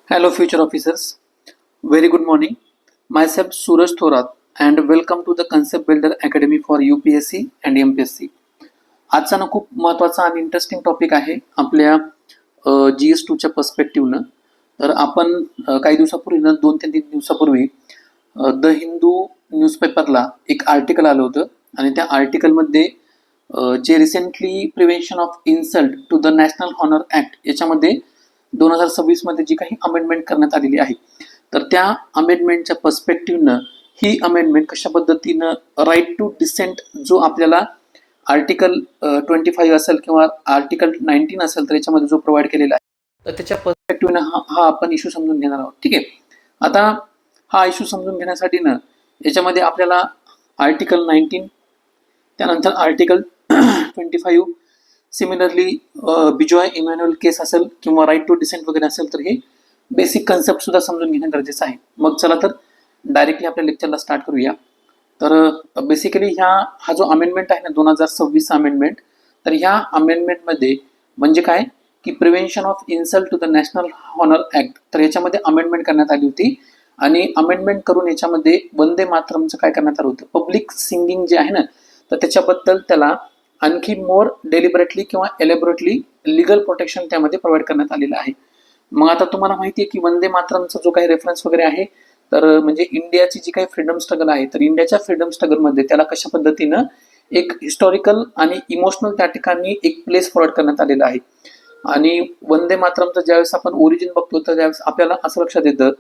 Hello, future officers. Very good morning. Myself Suraj Thorat and welcome to the Concept Builder Academy for UPSC and MPSC. आजचा ना खूप महत्त्वाचा आणि interesting topic आहे आपल्या GS2च्या पर्स्पेक्टिव्हनं. तर आपण काही दिवसापूर्वी ना 2-3 दिवसापूर्वी द हिंदू न्यूजपेपरला एक आर्टिकल आलं होतं आणि त्या आर्टिकलमध्ये जे recently prevention of insult to the national honour act याच्यामध्ये 2026 मध्ये जी काही अमेंडमेंट करण्यात आलेली आहे, तर त्या अमेंडमेंटच्या पर्स्पेक्टिव्हनं ही अमेंडमेंट कशा पद्धतीनं राईट टू डिसेंट जो आपल्याला आर्टिकल 25 असेल किंवा आर्टिकल 19 असेल तर याच्यामध्ये जो प्रोव्हाइड केलेला आहे, तर त्याच्या पर्स्पेक्टिव्हनं हा आपण इश्यू समजून घेणार आहोत. ठीक आहे. आता हा इश्यू समजून घेण्यासाठी ना याच्यामध्ये आपल्याला आर्टिकल 19 त्यानंतर आर्टिकल 25 सिमिलरली बिजॉय इमॅन्युअल केस असेल किंवा राईट टू डिसेंट वगैरे असेल तर हे बेसिक कन्सेप्ट सुद्धा समजून घेणं गरजेचं आहे. मग चला तर डायरेक्टली आपल्या लेक्चरला स्टार्ट करूया. तर बेसिकली हा जो अमेंडमेंट आहे ना 2026 अमेंडमेंट, तर ह्या अमेंडमेंटमध्ये म्हणजे काय की prevention of insult to the national honour act, तर याच्यामध्ये अमेंडमेंट करण्यात आली होती आणि अमेंडमेंट करून याच्यामध्ये वंदे मातरमचं काय करण्यात आलं होतं, पब्लिक सिंगिंग जे आहे ना तर त्याच्याबद्दल त्याला आणखी मोर डेलिबरेटली किंवा एलेबोरेटली लिगल प्रोटेक्शन त्यामध्ये प्रोव्हाइड करण्यात आलेलं आहे. मग आता तुम्हाला माहिती आहे की वंदे मातरमचा जो काही रेफरन्स वगैरे आहे, तर म्हणजे इंडियाची जी काही फ्रीडम स्ट्रगल आहे, तर इंडियाच्या फ्रीडम स्ट्रगलमध्ये त्याला कशा पद्धतीनं एक हिस्टॉरिकल आणि इमोशनल त्या ठिकाणी एक प्लेस प्रोव्हाइड करण्यात आलेला आहे. आणि वंदे मातरमचं ज्यावेळेस आपण ओरिजिन बघतो तर त्यावेळेस आपल्याला असं लक्षात येतं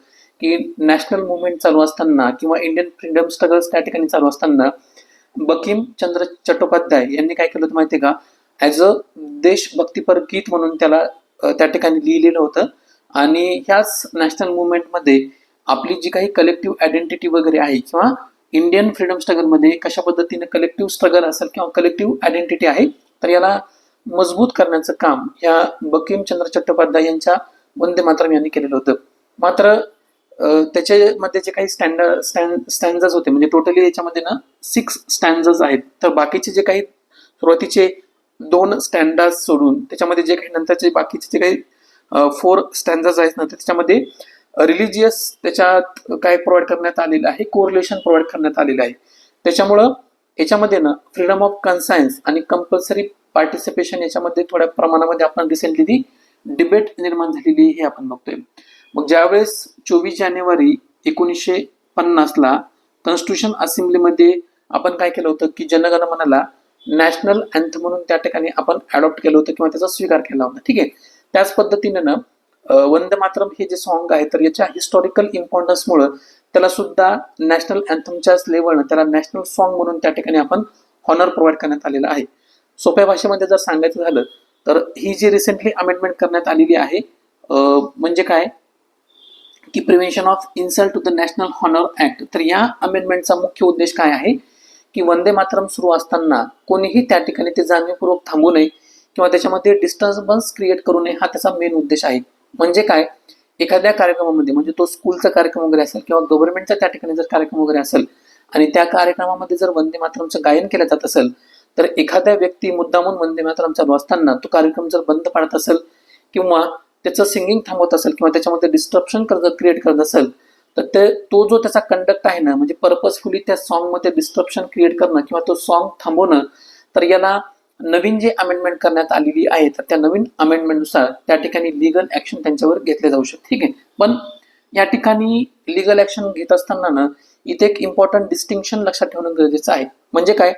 की नॅशनल मुवमेंट चालू असताना किंवा इंडियन फ्रीडम स्ट्रगल्स त्या ठिकाणी चालू असताना बंकिम चंद्र चट्टोपाध्याय यांनी काय केलं होतं माहिती आहे का, ॲज अ देशभक्तीपर गीत म्हणून त्याला त्या ठिकाणी लिहिलेलं होतं. आणि ह्याच नॅशनल मुवमेंटमध्ये आपली जी काही कलेक्टिव्ह आयडेंटिटी वगैरे आहे किंवा इंडियन फ्रीडम स्ट्रगलमध्ये कशा पद्धतीने कलेक्टिव्ह स्ट्रगल असेल किंवा कलेक्टिव्ह आयडेंटिटी आहे, तर याला मजबूत करण्याचं काम या बंकिमचंद्र चट्टोपाध्याय यांच्या वंदे मातरम यांनी केलेलं होतं. मात्र त्याच्यामध्ये जे काही स्टँडर्स होते, म्हणजे टोटली याच्यामध्ये ना 6 स्टँडर्स आहेत, तर बाकीचे जे काही सुरुवातीचे 2 स्टँडर्स सोडून त्याच्यामध्ये जे काही नंतरचे बाकीचे जे काही 4 स्टँडर्स आहेत ना, त्याच्यामध्ये रिलिजियस त्याच्यात काय प्रोव्हाइड करण्यात आलेलं आहे, कोरिलेशन प्रोव्हाइड करण्यात आलेलं आहे. त्याच्यामुळं याच्यामध्ये ना फ्रीडम ऑफ कन्सायन्स आणि कंपल्सरी पार्टिसिपेशन याच्यामध्ये थोड्या प्रमाणामध्ये आपण रिसेंटली ती डिबेट निर्माण झालेली हे आपण बघतोय. मग ज्यावेळेस 24 जानेवारी 1950ला कॉन्स्टिट्यूशन असेंब्लीमध्ये आपण काय केलं होतं की जनगण मनाला नॅशनल अँथम म्हणून त्या ठिकाणी आपण अडॉप्ट केलं होतं किंवा त्याचा स्वीकार केला होता. ठीक आहे. त्याच पद्धतीनं ना वंदे मातरम हे जे सॉन्ग आहे, तर याच्या हिस्टॉरिकल इम्पॉर्टन्समुळे त्याला सुद्धा नॅशनल अँथमच्याच लेवलनं त्याला नॅशनल सॉन्ग म्हणून त्या ठिकाणी आपण हॉनर प्रोव्हाइड करण्यात आलेलं आहे. सोप्या भाषेमध्ये जर सांगायचं झालं तर ही जी रिसेंटली अमेंडमेंट करण्यात आलेली आहे म्हणजे काय की prevention of insult to the national honour act, तर या अमेंडमेंटचा मुख्य उद्देश काय आहे की वंदे मातरम सुरू असताना कोणीही त्या ठिकाणी ते जाणीवपूर्वक थांबू नये किंवा त्याच्यामध्ये डिस्टर्बन्स क्रिएट करू नये, हा त्याचा मेन उद्देश आहे. म्हणजे काय, एखाद्या कार्यक्रमामध्ये म्हणजे तो स्कूलचा कार्यक्रम वगैरे असेल किंवा गव्हर्नमेंटचा त्या ठिकाणी जर कार्यक्रम वगैरे असेल आणि त्या कार्यक्रमामध्ये जर वंदे मातरमचं गायन केलं जात असेल, तर एखाद्या व्यक्ती मुद्दामून वंदे मातरम चालू असताना तो कार्यक्रम जर बंद पाडत असेल किंवा त्याचं सिंगिंग थांबवत असेल किंवा त्याच्यामध्ये डिस्ट्रप्शन क्रिएट करत असेल, तर तो जो त्याचा कंडक्ट आहे ना, म्हणजे पर्पजफुली त्या सॉन्गमध्ये डिस्ट्रप्शन क्रिएट करणं किंवा तो सॉन्ग थांबवणं, तर याला नवीन जे अमेंडमेंट करण्यात आलेली आहे, तर त्या नवीन अमेंडमेंटनुसार त्या ठिकाणी लिगल ऍक्शन त्यांच्यावर घेतले जाऊ शकते. ठीक आहे. पण या ठिकाणी लिगल ऍक्शन घेत असताना ना इथे एक इम्पॉर्टंट डिस्टिंक्शन लक्षात ठेवणं गरजेचं आहे. म्हणजे काय,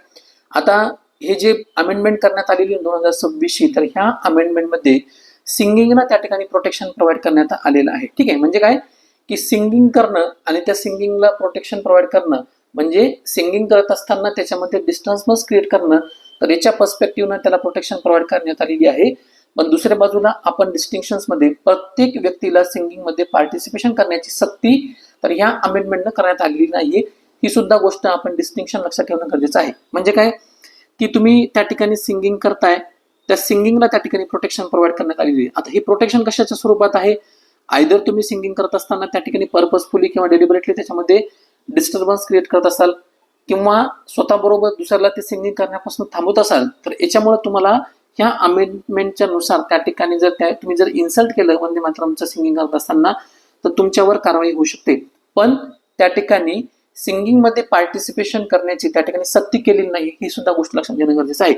आता हे जे अमेंडमेंट करण्यात आलेली 2026, तर ह्या अमेंडमेंटमध्ये सिंगिंगला त्या ठिकाणी प्रोटेक्शन प्रोव्हाइड करण्यात आलेलं आहे. ठीक आहे. म्हणजे काय की सिंगिंग करणं आणि त्या सिंगिंगला प्रोटेक्शन प्रोव्हाइड करणं म्हणजे सिंगिंग करत असताना त्याच्यामध्ये डिस्टर्बन्स क्रिएट करणं, तर याच्या पर्स्पेक्टिव्हनं त्याला प्रोटेक्शन प्रोव्हाइड करण्यात आलेली आहे. पण दुसऱ्या बाजूला आपण डिस्टिंक्शन्समध्ये प्रत्येक व्यक्तीला सिंगिंगमध्ये पार्टिसिपेशन करण्याची सक्ती तर ह्या अमेंडमेंटनं करण्यात आलेली नाहीये, ही सुद्धा गोष्ट आपण डिस्टिंक्शन लक्षात ठेवणं गरजेचं आहे. म्हणजे काय की तुम्ही त्या ठिकाणी सिंगिंग करताय, त्या सिंगिंगला त्या ठिकाणी प्रोटेक्शन प्रोव्हाइड करण्यात आलेली आहे. आता हे प्रोटेक्शन कशाच्या स्वरूपात आहे, आयदर तुम्ही सिंगिंग करत असताना त्या ठिकाणी पर्पजफुली किंवा डेलिबरेटली त्याच्यामध्ये डिस्टर्बन्स क्रिएट करत असाल किंवा स्वतःबरोबर दुसऱ्याला ते सिंगिंग करण्यापासून थांबवत असाल, तर याच्यामुळे तुम्हाला ह्या अमेंडमेंटच्या नुसार त्या ठिकाणी जर तुम्ही जर इन्सल्ट केलं वंदे मातरमचं सिंगिंग करत असताना तर तुमच्यावर कारवाई होऊ शकते. पण त्या ठिकाणी सिंगिंग मध्ये पार्टिसिपेशन करण्याची त्या ठिकाणी सक्ती केलेली नाही, ही सुद्धा गोष्ट लक्षात घेणं गरजेचं आहे.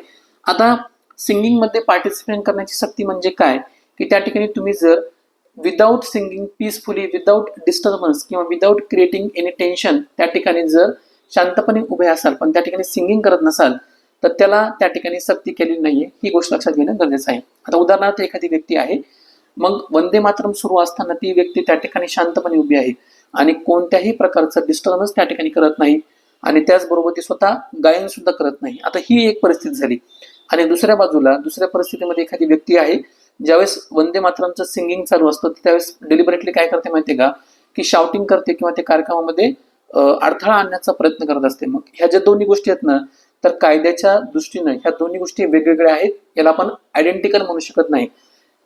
आता सिंगिंग मध्ये पार्टिसिपेशन करण्याची सक्ती म्हणजे काय, की त्या ठिकाणी तुम्ही जर without singing peacefully, without disturbance किंवा विदाउट क्रिएटिंग एनी टेन्शन त्या ठिकाणी जर शांतपणे उभे असाल पण त्या ठिकाणी सिंगिंग करत नसाल तर त्याला त्या ठिकाणी सक्ती केलेली नाहीये, ही गोष्ट लक्षात घेणं गरजेचं आहे. आता उदाहरणार्थ एखादी व्यक्ती आहे, मग वंदे मातरम सुरू असताना ती व्यक्ती त्या ठिकाणी शांतपणे उभी आहे आणि कोणत्याही प्रकारचं डिस्टर्बन्स त्या ठिकाणी करत नाही आणि त्याचबरोबर ती स्वतः गायन सुद्धा करत नाही. आता ही एक परिस्थिती झाली. आणि दुसऱ्या बाजूला दुसऱ्या परिस्थितीमध्ये एखादी व्यक्ती आहे, ज्यावेळेस वंदे मातरमचं सिंगिंग चालू असतं त्यावेळेस डेलिबरेटली काय करते माहितीये का, की शाउटिंग करते किंवा ते कार्यक्रमामध्ये अडथळा आणण्याचा प्रयत्न करत असते. मग ह्या ज्या दोन्ही गोष्टी आहेत ना, तर कायद्याच्या दृष्टीनं ह्या दोन्ही गोष्टी वेगवेगळ्या आहेत, याला आपण आयडेंटिकल म्हणू शकत नाही.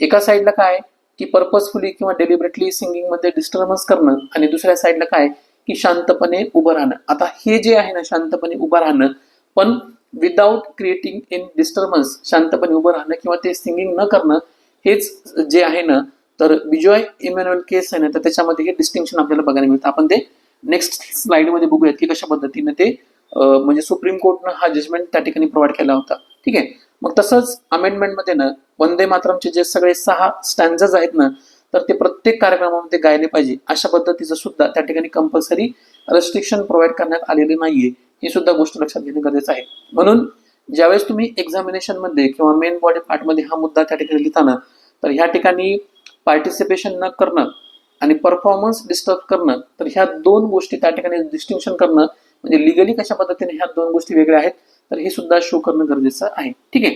एका साईडला काय की पर्पजफुली किंवा डेलिबरेटली सिंगिंग मध्ये डिस्टर्बन्स करणं आणि दुसऱ्या साईडला काय की शांतपणे उभं राहणं. आता हे जे आहे ना शांतपणे उभं राहणं पण विदाउट क्रिएटिंग इन डिस्टर्बन्स, शांतपणे उभं राहणं किंवा ते सिंगिंग न करणं, हेच जे आहे ना तर बिजॉय इमॅन्युअल केस आहे ना तर त्याच्यामध्ये हे डिस्टिंक्शन आपल्याला बघायला मिळतं. आपण ते नेक्स्ट स्लाइड मध्ये बघूयात की कशा पद्धतीने ते म्हणजे सुप्रीम कोर्टनं हा जजमेंट त्या ठिकाणी प्रोव्हाइड केला होता. ठीक आहे. मग तसंच अमेंडमेंट मध्ये ना वंदे मातरमचे जे सगळे 6 स्टँडर्स आहेत ना तर ते प्रत्येक कार्यक्रमामध्ये गायले पाहिजे अशा पद्धतीचं सुद्धा त्या ठिकाणी कंपल्सरी रेस्ट्रिक्शन प्रोव्हाइड करण्यात आलेले नाहीये, ही सुद्धा गोष्ट लक्षात घेणं गरजेचं आहे. म्हणून ज्यावेळेस तुम्ही एक्झामिनेशन मध्ये किंवा मेन बॉडी पार्ट मध्ये हा मुद्दा त्या ठिकाणी लिहिताना तर ह्या ठिकाणी पार्टिसिपेशन न करणं आणि परफॉर्मन्स डिस्टर्ब करणं, तर ह्या दोन गोष्टी त्या ठिकाणी डिस्टिंक्शन करणं म्हणजे लिगली कशा पद्धतीने ह्या दोन गोष्टी वेगळ्या आहेत तर हे सुद्धा शो करणं गरजेचं आहे. ठीक आहे.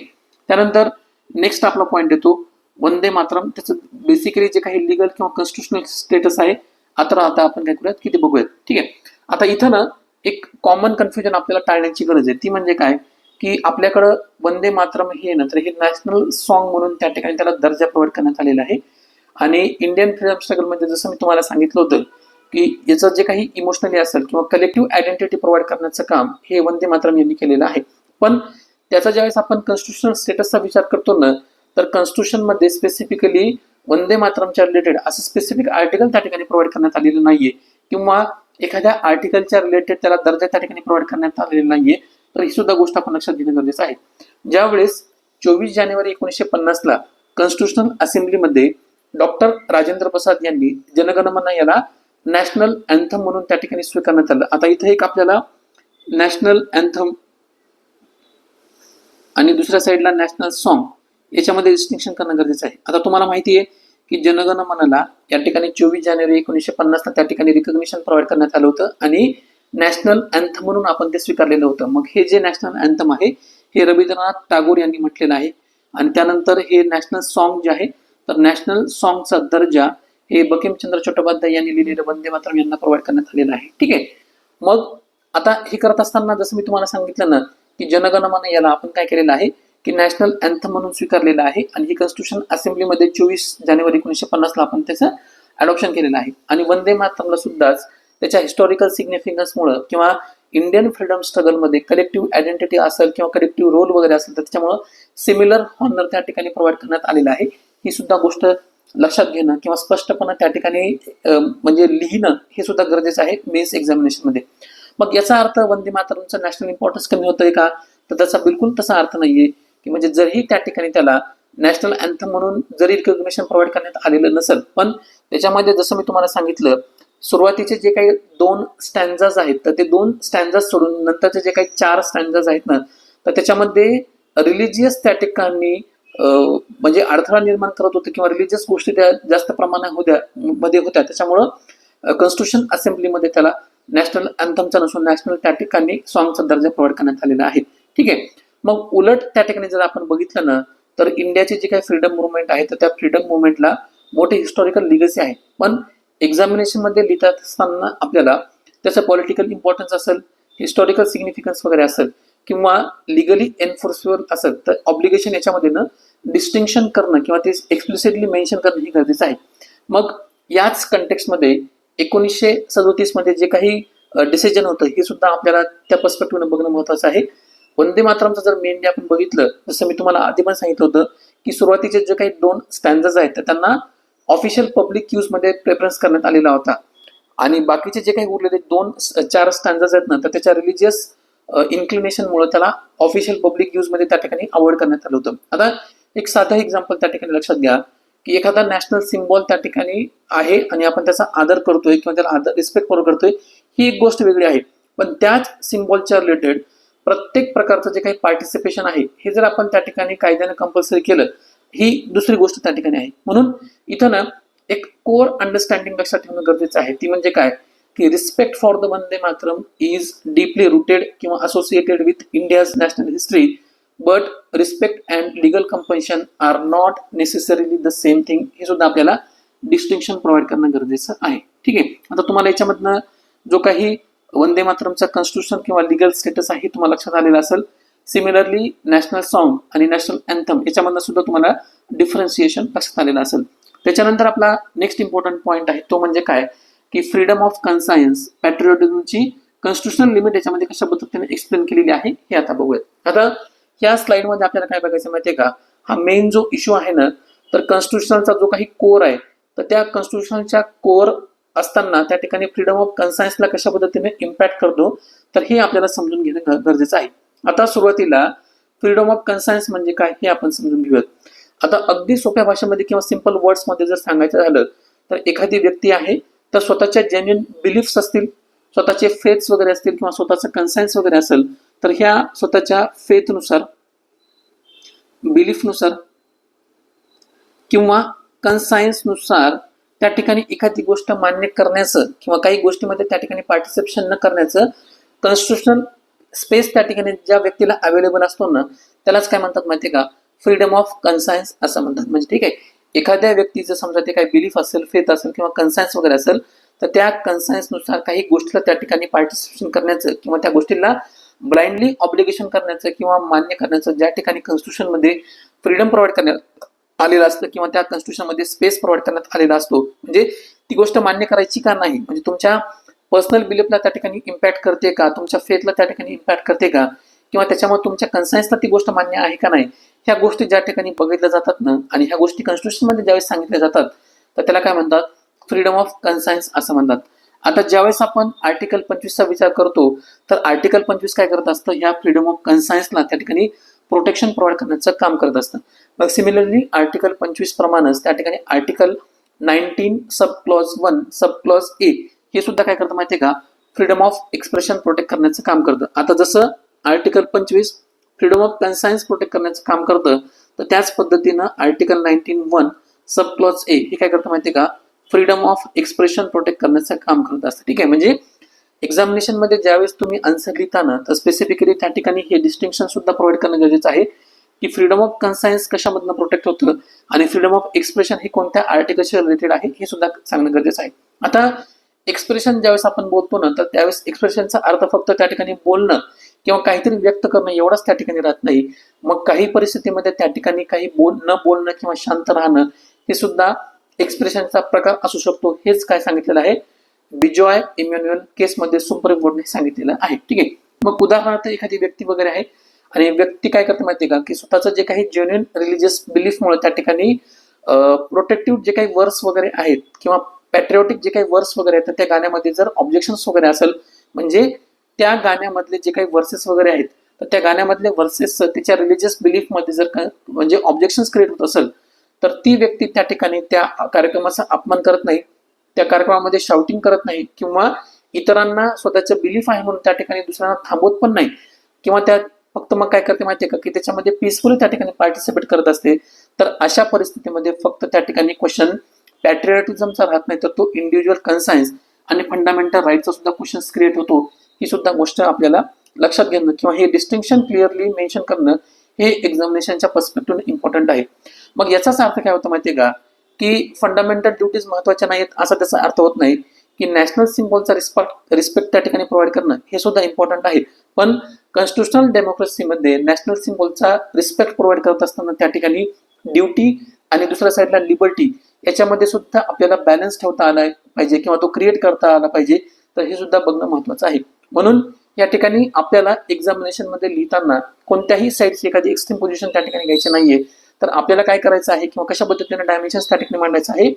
त्यानंतर नेक्स्ट आपला पॉईंट येतो वंदे मातरम, त्याचं बेसिकली जे काही लिगल किंवा कॉन्स्टिट्युशनल स्टेटस आहे आता आपण काय करूयात की ते बघूयात. ठीक आहे. आता इथं ना एक कॉमन कन्फ्युजन आपल्याला टाळण्याची गरज आहे, ती म्हणजे काय की आपल्याकडं वंदे मातरम हे ना तर हे नॅशनल सॉन्ग म्हणून त्या ठिकाणी त्याला दर्जा प्रोव्हाइड करण्यात आलेला आहे. आणि इंडियन फ्रीडम स्ट्रगल मध्ये जसं मी तुम्हाला सांगितलं होतं की याचं जे काही इमोशनली असेल किंवा कलेक्टिव्ह आयडेंटिटी प्रोव्हाइड करण्याचं काम हे वंदे मातरम यांनी केलेलं आहे. पण त्याचा ज्यावेळेस आपण कॉन्स्टिट्युशनल स्टेटसचा विचार करतो ना तर कॉन्स्टिट्यूशन मध्ये स्पेसिफिकली वंदे मातरमच्या रिलेटेड असं स्पेसिफिक आर्टिकल त्या ठिकाणी प्रोव्हाइड करण्यात आलेलं नाहीये किंवा एखाद्या आर्टिकलच्या रिलेटेड त्याला दर्जा त्या ठिकाणी प्रोव्हाइड करण्यात आलेला नाहीये. तर ही सुद्धा गोष्ट आपण लक्षात घेणं गरजेचं आहे. ज्यावेळेस 24 जानेवारी 1950 ला कॉन्स्टिट्युशनल असेंब्लीमध्ये डॉक्टर राजेंद्र प्रसाद यांनी जनगणमन याला नॅशनल अँथम म्हणून त्या ठिकाणी स्वीकारण्यात आलं. आता इथे एक आपल्याला नॅशनल अँथम आणि दुसऱ्या साईडला नॅशनल सॉन्ग याच्यामध्ये डिस्टिंक्शन करणं गरजेचं आहे. आता तुम्हाला माहिती आहे की जनगणमनला या ठिकाणी 24 जानेवारी 1950 ला त्या ठिकाणी रिकॉग्निशन प्रोव्हाइड करण्यात आलं होतं आणि नॅशनल अँथम म्हणून आपण ते स्वीकारलेलं होतं. मग हे जे नॅशनल अँथम आहे हे रवींद्रनाथ टागोर यांनी म्हटलेलं आहे आणि त्यानंतर हे नॅशनल सॉन्ग जे आहे तर नॅशनल सॉन्गचा दर्जा हे बंकिमचंद्र चट्टोपाध्याय यांनी लिहिलेलं वंदे मातरम यांना प्रोव्हाइड करण्यात आलेलं आहे. ठीक आहे. मग आता हे करत असताना जसं मी तुम्हाला सांगितलं ना की जनगणमन याला आपण काय केलेलं आहे की नॅशनल अँथम म्हणून स्वीकारलेलं आहे आणि ही कॉन्स्टिट्यूशन असेंब्लीमध्ये 24 जानेवारी 1950 ला आपण त्याचं अडॉप्शन केलेलं आहे. आणि वंदे मातरमला सुद्धाच त्याच्या हिस्टॉरिकल सिग्निफिकन्समुळे किंवा इंडियन फ्रीडम स्ट्रगलमध्ये कलेक्टिव्ह आयडेंटिटी असेल किंवा कलेक्टिव्ह रोल वगैरे असेल तर त्याच्यामुळे सिमिलर हॉनर त्या ठिकाणी प्रोव्हाइड करण्यात आलेलं आहे. ही सुद्धा गोष्ट लक्षात घेणं किंवा स्पष्टपणे त्या ठिकाणी म्हणजे लिहिणं हे सुद्धा गरजेचं आहे मेन्स एक्झामिनेशन मध्ये. मग याचा अर्थ वंदे मातरमचं नॅशनल इम्पॉर्टन्स कमी होतंय का, तर त्याचा बिलकुल तसा अर्थ नाहीये की म्हणजे जरी त्या ठिकाणी त्याला नॅशनल अँथम म्हणून जरी रिकॉग्निशन प्रोव्हाइड करण्यात आलेलं नसेल पण त्याच्यामध्ये जसं मी तुम्हाला सांगितलं सुरुवातीचे जे काही 2 स्टँजाज आहेत तर ते 2 स्टँजाज सोडून नंतरचे जे काही 4 स्टँजाज आहेत ना तर त्याच्यामध्ये रिलिजियस त्या ठिकाणी म्हणजे अडथळा निर्माण करत होते किंवा रिलिजियस गोष्टी त्या जास्त प्रमाणात होत्या त्याच्यामुळं कॉन्स्टिट्यूशन असेंब्लीमध्ये त्याला नॅशनल अँथमचा नसून नॅशनल त्या ठिकाणी सॉन्गचा दर्जा प्रोव्हाइड करण्यात आलेला आहे. ठीक आहे. मग उलट त्या ठिकाणी जर आपण बघितलं ना तर इंडियाची जी काही फ्रीडम मुवमेंट आहे तर त्या फ्रीडम मुवमेंटला मोठे हिस्टॉरिकल लिगसी आहे. पण एक्झामिनेशन मध्ये लिहित असताना आपल्याला त्याचं पॉलिटिकल इम्पॉर्टन्स असेल, हिस्टॉरिकल सिग्निफिकन्स वगैरे असेल किंवा लिगली एन्फोर्सेबल असेल तर ऑब्लिगेशन याच्यामध्ये ना डिस्टिंक्शन करणं किंवा ते एक्सप्लिसिटली मेन्शन करणं हे गरजेचं आहे. मग याच कंटेक्स्टमध्ये 1937 मध्ये जे काही डिसिजन होतं हे सुद्धा आपल्याला त्या पर्स्पेक्टिव्हने बघणं महत्वाचं आहे. वंदे मातरमचं जर मेनली आपण बघितलं, जसं मी तुम्हाला आधी पण सांगितलं होतं की सुरुवातीचे जे काही 2 स्टँडर्स आहेत तर त्यांना ऑफिशियल पब्लिक यूज मध्ये प्रेफरन्स करण्यात आलेला होता आणि बाकीचे जे काही उरलेले 4 स्टँडर्स आहेत ना तर त्याच्या रिलिजियस इन्क्लिनेशनमुळे त्याला ऑफिशियल पब्लिक यूज मध्ये त्या ठिकाणी अवॉइड करण्यात आलं होतं. आता एक साधं एक्झाम्पल त्या ठिकाणी लक्षात घ्या की एखादा नॅशनल सिम्बॉल त्या ठिकाणी आहे आणि आपण त्याचा आदर करतोय किंवा त्याला आदर रिस्पेक्ट करतोय, ही एक गोष्ट वेगळी आहे. पण त्याच सिम्बॉलच्या रिलेटेड प्रत्येक प्रकारचं जे काही पार्टिसिपेशन आहे हे जर आपण त्या ठिकाणी कायद्याने कंपल्सरी केलं, ही दुसरी गोष्ट त्या ठिकाणी आहे. म्हणून इथं ना एक कोर अंडरस्टँडिंग लक्षात ठेवणं गरजेचं आहे. ती म्हणजे काय की respect for the Vande Mataram is deeply rooted किंवा associated with India's national history, but respect and legal compulsion are not necessarily the same thing. हे सुद्धा आपल्याला डिस्टिंक्शन प्रोव्हाइड करणं गरजेचं आहे. ठीक आहे. आता तुम्हाला याच्यामधनं जो काही वंदे मातरमचा कॉन्स्टिट्यूशन किंवा लिगल स्टेटस आहे तुम्हाला लक्षात आलेला असेल. सिमिलरली नॅशनल सॉन्ग आणि नॅशनल अँथम याच्यामधनं सुद्धा तुम्हाला डिफरन्सिएशन लक्षात आलेलं असेल. त्याच्यानंतर आपला नेक्स्ट इम्पॉर्टंट पॉईंट आहे तो म्हणजे काय की फ्रीडम ऑफ कन्सायन्स, पॅट्रिओटिझमची कॉन्स्टिट्यूशनल लिमिट याच्यामध्ये कशा पद्धतीने एक्सप्लेन केलेली आहे हे आता बघूयात. आता या स्लाइडमध्ये आपल्याला काय बघायचं माहितीये का, हा मेन जो इश्यू आहे ना तर कॉन्स्टिट्यूशनचा जो काही कोर आहे तर त्या कॉन्स्टिट्यूशनच्या कोर असताना त्या ठिकाणी फ्रीडम ऑफ कन्सायन्सला कशा पद्धतीने इम्पॅक्ट करतो तर हे आपल्याला समजून घेणं गरजेचं आहे. आता सुरुवातीला फ्रीडम ऑफ कन्सायन्स म्हणजे काय हे आपण समजून घेऊयात. आता अगदी सोप्या भाषेमध्ये किंवा सिंपल वर्ड्समध्ये जर सांगायचं झालं तर एखादी व्यक्ती आहे तर स्वतःच्या जेन्युइन बिलीफ्स असतील, स्वतःचे फेथ्स वगैरे असतील किंवा स्वतःचं कन्सायन्स वगैरे असेल तर ह्या स्वतःच्या फेथनुसार, बिलीफनुसार किंवा कन्सायन्सनुसार त्या ठिकाणी एखादी गोष्ट मान्य करण्याचं किंवा काही गोष्टीमध्ये त्या ठिकाणी पार्टिसिपेशन न करण्याचं कॉन्स्टिट्यूशनल स्पेस त्या ठिकाणी ज्या व्यक्तीला अवेलेबल असतो ना त्यालाच काय म्हणतात माहितीये का, फ्रीडम ऑफ कन्सायन्स असं म्हणतात. म्हणजे ठीक आहे, एखाद्या व्यक्तीचं समजा ते काही बिलीफ असेल, फेथ असेल किंवा कन्सायन्स वगैरे असेल तर त्या कन्सायन्सनुसार काही गोष्टीला त्या ठिकाणी पार्टिसिपेशन करण्याचं किंवा त्या गोष्टीला ब्लाइंडली ऑब्लिगेशन करण्याचं किंवा मान्य करण्याचं ज्या ठिकाणी कॉन्स्टिट्यूशन मध्ये फ्रीडम प्रोव्हाइड करण्यात आलेलं असतं किंवा त्या कॉन्स्टिट्यूशन मध्ये स्पेस प्रोव्हाइड करण्यात आलेला असतो. म्हणजे ती गोष्ट मान्य करायची का नाही, म्हणजे तुमच्या पर्सनल बिलीफला त्या ठिकाणी इम्पॅक्ट करते का, तुमच्या फेथला त्या ठिकाणी इम्पॅक्ट करते का, किंवा त्याच्यामुळे तुमच्या कन्सायन्सला ती गोष्ट मान्य आहे का नाही, ह्या गोष्टी ज्या ठिकाणी बघितल्या जातात ना आणि ह्या गोष्टी कॉन्स्टिट्यूशन मध्ये ज्यावेळेस सांगितल्या जातात तर त्याला काय म्हणतात, फ्रीडम ऑफ कन्सायन्स असं म्हणतात. आता ज्यावेळेस आपण आर्टिकल 25चा विचार करतो तर आर्टिकल 25 काय करत असतं, ह्या फ्रीडम ऑफ कन्सायन्सला त्या ठिकाणी प्रोटेक्शन प्रोव्हाइड करण्याचं काम करत असतं. मग सिमिलरली आर्टिकल 25 प्रमाणेच त्या ठिकाणी article 19 sub clause 1 sub clause A हे सुद्धा काय करतं माहितीये का, फ्रीडम ऑफ एक्सप्रेशन प्रोटेक्ट करण्याचं काम करतं. आता जसं आर्टिकल 25 फ्रीडम ऑफ कन्सायन्स प्रोटेक्ट करण्याचं काम करतं तर त्याच पद्धतीनं आर्टिकल 19(1) सब क्लॉज ए हे काय करतं माहितीये का, फ्रीडम ऑफ एक्सप्रेशन प्रोटेक्ट करण्याचं काम करत असतं. ठीक आहे, म्हणजे एक्झामिनेशन मध्ये ज्यावेळेस तुम्ही आन्सर लिहिताना तर स्पेसिफिकली त्या ठिकाणी हे डिस्टिंक्शन सुद्धा प्रोव्हाइड करणं गरजेचं आहे की फ्रीडम ऑफ कन्सायन्स कशामधनं प्रोटेक्ट होतं आणि फ्रीडम ऑफ एक्सप्रेशन हे कोणत्या आर्टिकलशी रिलेटेड आहे हे सुद्धा सांगणं गरजेचं आहे. आता एक्सप्रेशन ज्यावेळेस आपण बोलतो ना तर त्यावेळेस एक्सप्रेशनचा अर्थ फक्त त्या ठिकाणी बोलणं किंवा काहीतरी व्यक्त करणं एवढाच त्या ठिकाणी राहत नाही. मग काही परिस्थितीमध्ये त्या ठिकाणी काही न बोलणं किंवा शांत राहणं हे सुद्धा एक्सप्रेशनचा प्रकार असू शकतो. हेच काय सांगितलेलं आहे बिजॉय इमॅन्युअल केसमध्ये सुप्रीम कोर्टने सांगितलेलं आहे. ठीक आहे, मग उदाहरणार्थ एखादी व्यक्ती वगैरे आहे आणि व्यक्ती काय करते माहितीये का की स्वतःचं जे काही जेन्युइन रिलिजियस बिलीफमुळे त्या ठिकाणी प्रोटेक्टिव्ह जे काही वर्स वगैरे आहेत किंवा पॅट्रिओटिक जे काही वर्स वगैरे आहेत तर त्या गाण्यामध्ये जर ऑब्जेक्शन्स वगैरे असेल, म्हणजे त्या गाण्यामधले जे काही वर्सेस वगैरे आहेत तर त्या गाण्यामधले वर्सेस त्याच्या रिलिजियस बिलीफमध्ये जर म्हणजे ऑब्जेक्शन्स क्रिएट होत असेल तर ती व्यक्ती त्या ठिकाणी त्या कार्यक्रमाचा अपमान करत नाही, त्या कार्यक्रमामध्ये शाउटिंग करत नाही किंवा इतरांना स्वतःचं बिलीफ आहे म्हणून त्या ठिकाणी दुसऱ्यांना थांबवत पण नाही किंवा त्या फक्त मग काय करते माहितीये का की त्याच्यामध्ये पीसफुली त्या ठिकाणी पार्टिसिपेट करत असते. तर अशा परिस्थितीमध्ये फक्त त्या ठिकाणी क्वेश्चन पॅट्रिओटिझमचा राहत नाही तर तो इंडिव्हिज्युअल कन्सायन्स आणि फंडामेंटल राईटचा सुद्धा क्वेश्चन क्रिएट होतो. ही सुद्धा गोष्ट आपल्याला लक्षात घेणं किंवा हे डिस्टिंक्शन क्लिअरली मेन्शन करणं हे एक्झामिनेशनच्या पर्स्पेक्टिव्ह इम्पॉर्टंट आहे. मग याचाच अर्थ काय होतं माहितीये का की फंडामेंटल ड्युटीज महत्वाच्या नाहीत असा त्याचा अर्थ होत नाही की नॅशनल सिम्बॉलचा रिस्पेक्ट त्या ठिकाणी प्रोव्हाइड करणं हे सुद्धा इम्पॉर्टंट आहे. पण कॉन्स्टिट्युशनल डेमोक्रेसीमध्ये नॅशनल सिम्बॉलचा रिस्पेक्ट प्रोव्हाइड करत असताना त्या ठिकाणी ड्युटी आणि दुसऱ्या साईडला लिबर्टी याच्यामध्ये सुद्धा आपल्याला बॅलन्स ठेवता आला पाहिजे किंवा तो क्रिएट करता आला पाहिजे. तर हे सुद्धा बघणं महत्वाचं आहे. म्हणून या ठिकाणी आपल्याला एक्झामिनेशन मध्ये लिहिताना कोणत्याही साईडची एखादी एक्स्ट्रीम पोझिशन त्या ठिकाणी घ्यायची नाहीये. तर आपल्याला काय करायचं आहे किंवा कशा पद्धतीने डायमेन्शन्स त्या ठिकाणी मांडायचं आहे.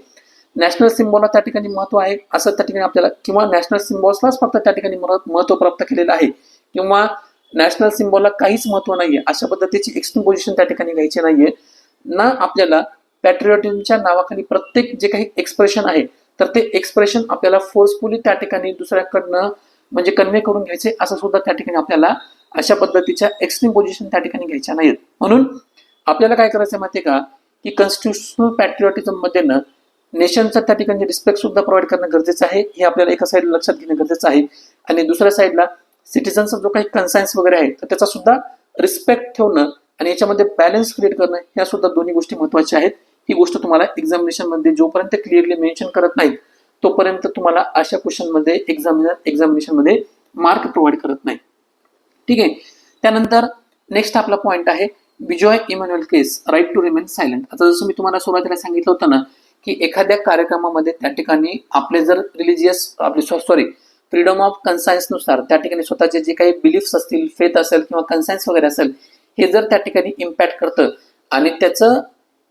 नॅशनल सिम्बॉलला त्या ठिकाणी महत्व आहे असं त्या ठिकाणी आपल्याला, किंवा नॅशनल सिम्बॉल्सलाच फक्त त्या ठिकाणी महत्व प्राप्त केलेलं आहे, किंवा नॅशनल सिम्बॉलला काहीच महत्व नाहीये अशा पद्धतीची एक्स्ट्रीम पोझिशन त्या ठिकाणी घ्यायची नाहीये ना. आपल्याला पॅट्रिऑटिझमच्या नावाखाली प्रत्येक जे काही एक्सप्रेशन आहे तर ते एक्सप्रेशन आपल्याला फोर्सफुली त्या ठिकाणी दुसऱ्याकडनं म्हणजे कन्वे करून घ्यायचे असं सुद्धा त्या ठिकाणी आपल्याला अशा पद्धतीच्या एक्स्ट्रीम पोझिशन त्या ठिकाणी घ्यायच्या नाहीत. म्हणून आपल्याला काय करायचं माहितीये का की कॉन्स्टिट्युशनल पॅट्रिऑटिझम मध्ये ना नेशनचा त्या ठिकाणी रिस्पेक्ट सुद्धा प्रोव्हाइड करणं गरजेचं आहे. हे आपल्याला एका साईडला लक्षात घेणं गरजेचं आहे. आणि दुसऱ्या साईडला सिटिझनचा जो काही कन्सायन्स वगैरे आहे तर त्याचा सुद्धा रिस्पेक्ट ठेवणं आणि याच्यामध्ये बॅलन्स क्रिएट करणं ह्या सुद्धा दोन्ही गोष्टी महत्वाच्या आहेत. ही गोष्ट तुम्हाला एक्झामिनेशन मध्ये जोपर्यंत क्लिअरली मेन्शन करत नाहीत तोपर्यंत तुम्हाला अशा क्वेश्चन मध्ये एक्झामिनेशन मध्ये मार्क प्रोव्हाइड करत नाही. ठीक आहे. त्यानंतर नेक्स्ट आपला पॉइंट आहे Bijoe Emmanuel case, right to remain silent. आता जसं मी तुम्हाला सुरुवातीला सांगितलं होतं ना की एखाद्या कार्यक्रमामध्ये त्या ठिकाणी आपले जर रिलिजियस फ्रीडम ऑफ कन्सायन्स नुसार त्या ठिकाणी स्वतःचे जे काही बिलीफ्स असतील, फेथ असेल किंवा कन्सायन्स वगैरे असेल, हे जर त्या ठिकाणी इम्पॅक्ट करतं आणि त्याचं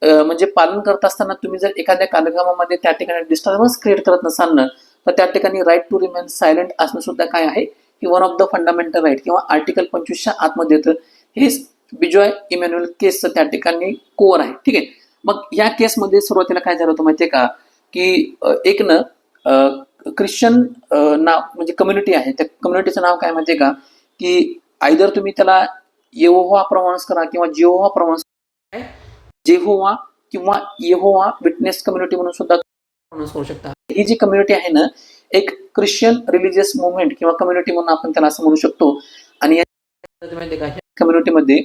म्हणजे पालन करत असताना तुम्ही जर एखाद्या कार्यक्रमामध्ये त्या ठिकाणी डिस्टर्बन्स क्रिएट करत नसाल ना तर त्या ठिकाणी राईट टू रिमेन सायलेंट असणं सुद्धा काय आहे की one of the fundamental right किंवा आर्टिकल 25च्या आतमध्ये येतं. हे बिजॉय इमॅन्युअल केसचं त्या ठिकाणी कोअर आहे. ठीक आहे. मग या केसमध्ये सुरुवातीला काय झालं होतं माहितीये का की एक ना ख्रिश्चन नाव म्हणजे कम्युनिटी आहे, त्या कम्युनिटीचं नाव काय माहितीये का की आयदर तुम्ही त्याला येहोवा प्रमाणस करा किंवा जेहोवा प्रमाणस जेहोवा किंवा येहोवा विटनेस कम्युनिटी म्हणून सुद्धा प्रमाणस करू शकता. ही जी कम्युनिटी आहे ना एक ख्रिश्चन रिलिजियस मुवमेंट किंवा कम्युनिटी म्हणून आपण त्याला असं म्हणू शकतो. आणि या कम्युनिटीमध्ये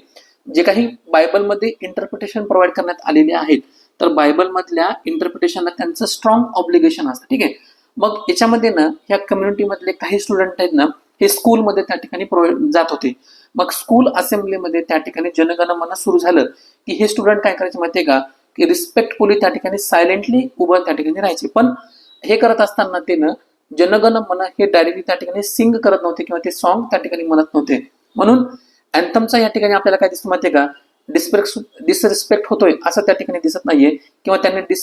जे काही बायबलमध्ये इंटरप्रिटेशन प्रोव्हाइड करण्यात आलेले आहेत तर बायबलमधल्या इंटरप्रिटेशनला त्यांचं स्ट्रॉंग ऑब्लिगेशन असतं. ठीक आहे. मग याच्यामध्ये ना ह्या कम्युनिटीमधले काही स्टुडंट आहेत ना हे स्कूलमध्ये त्या ठिकाणी जात होते. मग स्कूल असेंब्लीमध्ये त्या ठिकाणी जनगणमन सुरू झालं की हे स्टुडंट काय करायचे माहितीये का की रिस्पेक्टफुली त्या ठिकाणी सायलेंटली उभं त्या ठिकाणी राहायचे. पण हे करत असताना ते ना जनगणमन हे डायरेक्टली त्या ठिकाणी सिंग करत नव्हते किंवा ते सॉन्ग त्या ठिकाणी म्हणत नव्हते. म्हणून अँथमचा या ठिकाणी आपल्याला काय दिसतं माहितीये का डिसरिस्पेक्ट होतोय असं त्या ठिकाणी दिसत नाहीये, किंवा त्यांनी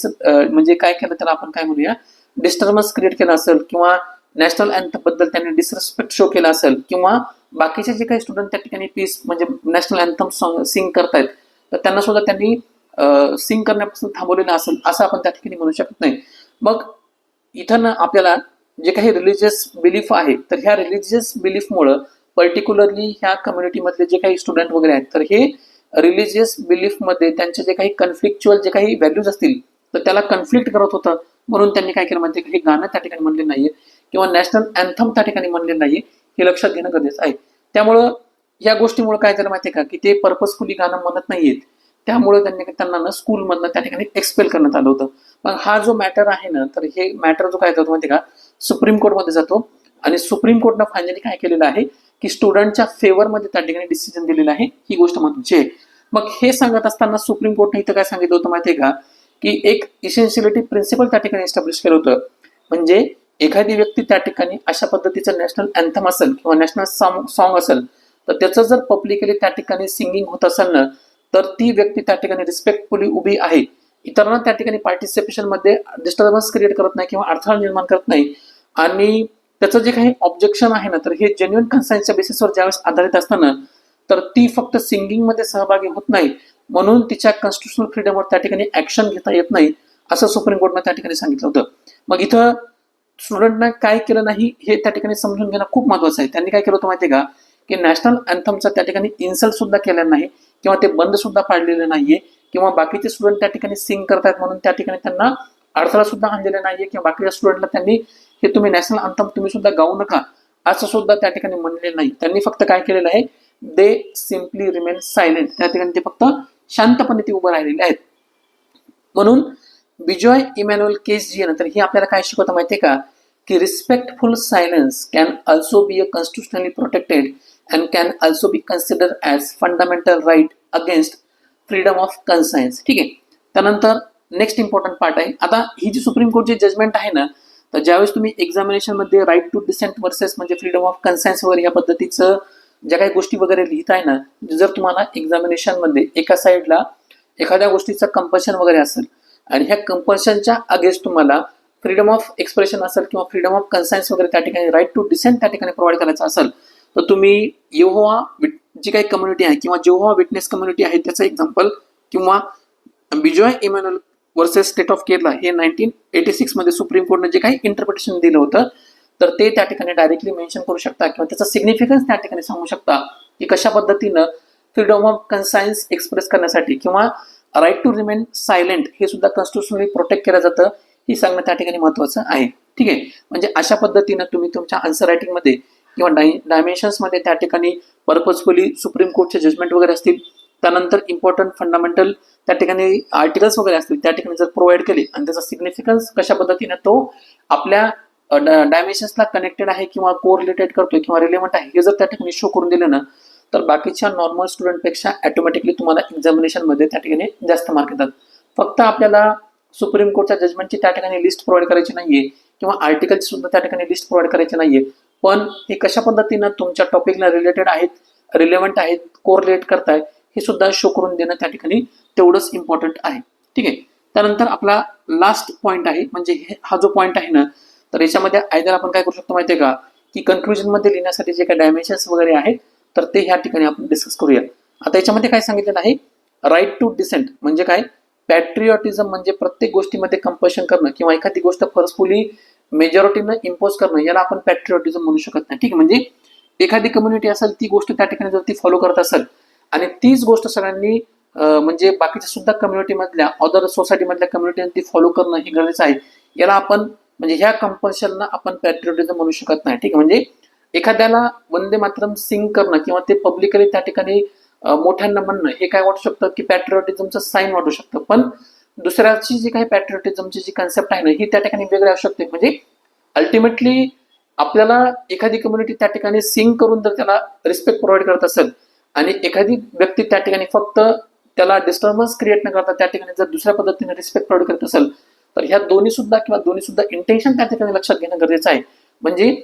म्हणजे काय केलं त्याला आपण काय म्हणूया डिस्टर्बन्स क्रिएट केला असेल किंवा नॅशनल अँथम बद्दल त्यांनी डिसरिस्पेक्ट शो केला असेल किंवा बाकीचे जे काही स्टुडंट त्या ठिकाणी पीस म्हणजे नॅशनल अँथम सॉन्ग सिंग करतायत तर त्यांना सुद्धा त्यांनी सिंग करण्यापासून थांबवलेलं असेल असं आपण त्या ठिकाणी म्हणू शकत नाही. मग इथं ना आपल्याला जे काही रिलिजियस बिलीफ आहे तर ह्या रिलिजियस बिलीफमुळं पर्टिक्युलरली ह्या कम्युनिटीमधले जे काही स्टुडंट वगैरे आहेत तर हे रिलिजियस बिलीफमध्ये त्यांचे जे काही कन्फ्लिक्च्युअल जे काही व्हॅल्यूज असतील तर त्याला कन्फ्लिक्ट करत होतं. म्हणून त्यांनी काय केलं म्हणजे हे गाणं त्या ठिकाणी म्हणले नाहीये किंवा नॅशनल अँथम त्या ठिकाणी म्हणले नाहीये, हे लक्षात घेणं गरजेचं आहे. त्यामुळं या गोष्टीमुळे काय झालं माहितीये का की ते पर्पजफुली गाणं म्हणत नाहीयेत, त्यामुळे त्यांना ना स्कूलमधनं त्या ठिकाणी एक्सपेल करण्यात आलं होतं. मग हा जो मॅटर आहे ना तर हे मॅटर जो काय होतो माहितीये का सुप्रीम कोर्टमध्ये जातो आणि सुप्रीम कोर्टनं फायनली काय केलेलं आहे की स्टुडंटच्या फेवरमध्ये त्या ठिकाणी डिसिजन दिलेलं आहे. ही गोष्ट महत्वाची आहे. मग हे सांगत असताना सुप्रीम कोर्टने इथं काय सांगितलं होतं माहितीये का की एक इसेन्शियलिटी प्रिन्सिपल त्या ठिकाणी एस्टॅब्लिश केलं होतं. म्हणजे एखादी व्यक्ती त्या ठिकाणी अशा पद्धतीचं नॅशनल अँथम असेल किंवा नॅशनल सॉन्ग असेल तर त्याचं जर पब्लिकली त्या ठिकाणी सिंगिंग होत असेल ना तर ती व्यक्ती त्या ठिकाणी रिस्पेक्टफुली उभी आहे, इतरांना त्या ठिकाणी पार्टिसिपेशन मध्ये डिस्टर्बन्स क्रिएट करत नाही किंवा अडथळा निर्माण करत नाही, आणि त्याचं जे काही ऑब्जेक्शन आहे ना तर हे जेन्युइन कन्सायन्सच्या बेसिसवर ज्यावेळेस आधारित असताना तर ती फक्त सिंगिंग मध्ये सहभागी होत नाही म्हणून तिच्या कॉन्स्टिट्युशनल फ्रीडमवर त्या ठिकाणी ऍक्शन घेता येत नाही असं सुप्रीम कोर्टनं त्या ठिकाणी सांगितलं होतं. मग इथं स्टुडंटना काय केलं नाही हे त्या ठिकाणी समजून घेणं खूप महत्वाचं आहे. त्यांनी काय केलं होतं माहितीये का की नॅशनल अँथमचा त्या ठिकाणी इन्सल्ट सुद्धा केलेला नाही किंवा ते बंद सुद्धा पाडलेलं नाहीये किंवा बाकीचे स्टुडंट त्या ठिकाणी सिंग करतायत म्हणून त्या ठिकाणी त्यांना अडथळा सुद्धा आणलेला नाहीये किंवा बाकीच्या स्टुडंटला त्यांनी हे तुम्ही नॅशनल अँथम तुम्ही सुद्धा गाऊ नका असं सुद्धा त्या ठिकाणी म्हणलेलं नाही. त्यांनी फक्त काय केलेलं आहे दे सिम्पली रिमेन सायलेंट, त्या ठिकाणी ते फक्त शांतपणे ते उभं राहिलेले आहेत. म्हणून बिजॉय इमॅन्युअल केस जी आहे ना तर ही आपल्याला काय शिकवतं माहितीये का की respectful silence can also be a constitutionally protected and can also be consider as fundamental right against freedom of conscience. ठीक आहे. त्यानंतर नेक्स्ट इम्पॉर्टंट पार्ट आहे. आता ही जी सुप्रीम कोर्टची जजमेंट आहे ना तर ज्यावेळेस तुम्ही एक्झामिनेशन मध्ये राईट टू डिसेंट वर्सेस म्हणजे फ्रीडम ऑफ कन्सायन्स वगैरे ह्या पद्धतीचं ज्या काही गोष्टी वगैरे लिहिताय ना, जर तुम्हाला एक्झामिनेशन मध्ये एका साईडला एखाद्या गोष्टीचं कंपल्शन वगैरे असेल आणि ह्या कंपल्शनच्या अगेन्स्ट तुम्हाला फ्रीडम ऑफ एक्सप्रेशन असेल किंवा फ्रीडम ऑफ कन्सायन्स वगैरे त्या ठिकाणी राईट टू डिसेंट त्या ठिकाणी प्रोव्हाइड करायचं असेल, तर तुम्ही येहोवा जी काही कम्युनिटी आहे किंवा जेहोवा विटनेस कम्युनिटी आहे त्याचं एक्झाम्पल किंवा Bijoy Emmanuel versus state of Kerala हे 1986 मध्ये सुप्रीम कोर्टने जे काही इंटरप्रिटेशन दिलं होतं, तर ते त्या ठिकाणी डायरेक्टली मेन्शन करू शकता किंवा त्याचा सिग्निफिकन्स त्या ठिकाणी सांगू शकता की कशा पद्धतीनं फ्रीडम ऑफ कन्सायन्स एक्सप्रेस करण्यासाठी किंवा राईट टू रिमेन सायलेंट हे सुद्धा कॉन्स्टिट्युशनली प्रोटेक्ट केलं जातं, हे सांगणं त्या ठिकाणी महत्वाचं आहे. ठीक आहे, म्हणजे अशा पद्धतीनं तुम्ही तुमच्या आन्सर रायटिंग मध्ये किंवा डायमेन्शन्स मध्ये त्या ठिकाणी पर्पजफुली सुप्रीम कोर्टचे जजमेंट वगैरे असतील, त्यानंतर इम्पॉर्टंट फंडामेंटल त्या ठिकाणी आर्टिकल्स वगैरे असतील त्या ठिकाणी जर प्रोव्हाइड केले आणि त्याचा सिग्निफिकन्स कशा पद्धतीने तो आपल्या डायमेन्शन्सला कनेक्टेड आहे किंवा कोरिलेटेड करतोय किंवा रिलेव्हंट आहे हे जर त्या ठिकाणी शो करून दिलं ना, तर बाकीच्या नॉर्मल स्टुडंटपेक्षा ऑटोमॅटिकली तुम्हाला एक्झामिनेशन मध्ये त्या ठिकाणी जास्त मार्क येतात. फक्त आपल्याला सुप्रीम कोर्टच्या जजमेंटची त्या ठिकाणी लिस्ट प्रोव्हाइड करायची नाहीये किंवा आर्टिकलची सुद्धा त्या ठिकाणी लिस्ट प्रोव्हाइड करायची नाहीये, पण हे कशा पद्धतीनं तुमच्या टॉपिकला रिलेटेड आहेत, रिलेव्हंट आहेत, कोरिलेट करताय हे सुद्धा शो करून देणं त्या ठिकाणी तेवढंच इम्पॉर्टंट आहे. ठीक आहे, त्यानंतर आपला लास्ट पॉईंट आहे म्हणजे हा जो पॉईंट आहे ना, तर याच्यामध्ये आयदर आपण काय करू शकतो माहितीये का, की कन्क्लुजन मध्ये लिहिण्यासाठी जे काही डायमेन्शन्स वगैरे आहेत तर ते ह्या ठिकाणी आपण डिस्कस करूया. आता याच्यामध्ये काय सांगितलेलं आहे, राईट टू डिसेंट म्हणजे काय, पॅट्रिऑटिझम म्हणजे प्रत्येक गोष्टीमध्ये कंपल्शन करणं किंवा एखादी गोष्ट फोर्सफुली मेजॉरिटीनं इम्पोज करणं, याला आपण पॅट्रिऑटिझम म्हणू शकत नाही. ठीक आहे, म्हणजे एखादी कम्युनिटी असेल ती गोष्ट त्या ठिकाणी जर ती फॉलो करत असेल आणि तीच गोष्ट सगळ्यांनी म्हणजे बाकीच्या सुद्धा कम्युनिटी मधल्या अदर सोसायटी मधल्या कम्युनिटीने ती फॉलो करणं हे गरजेचं आहे, याला आपण म्हणजे ह्या कंपल्शनला आपण पॅट्रिऑटिझम म्हणू शकत नाही. ठीक आहे, म्हणजे एखाद्याला वंदे मातरम सिंग करणं किंवा ते पब्लिकली त्या ठिकाणी मोठ्यांना म्हणणं हे काय वाटू शकतं की पॅट्रिऑटिझमचं साईन वाटू शकतं, पण दुसऱ्याची जी काही पॅट्रिऑटिझमची जी कन्सेप्ट आहे ना ही त्या ठिकाणी वेगळी असू शकते. म्हणजे अल्टिमेटली आपल्याला एखादी कम्युनिटी त्या ठिकाणी सिंग करून जर त्याला रिस्पेक्ट प्रोव्हाइड करत असेल आणि एखादी व्यक्ती त्या ठिकाणी फक्त त्याला डिस्टर्बन्स क्रिएट न करता त्या ठिकाणी जर दुसऱ्या पद्धतीने रिस्पेक्ट प्रोव्हाइड करत असेल, तर ह्या दोन्ही सुद्धा इंटेन्शन त्या ठिकाणी लक्षात घेणं गरजेचं आहे. म्हणजे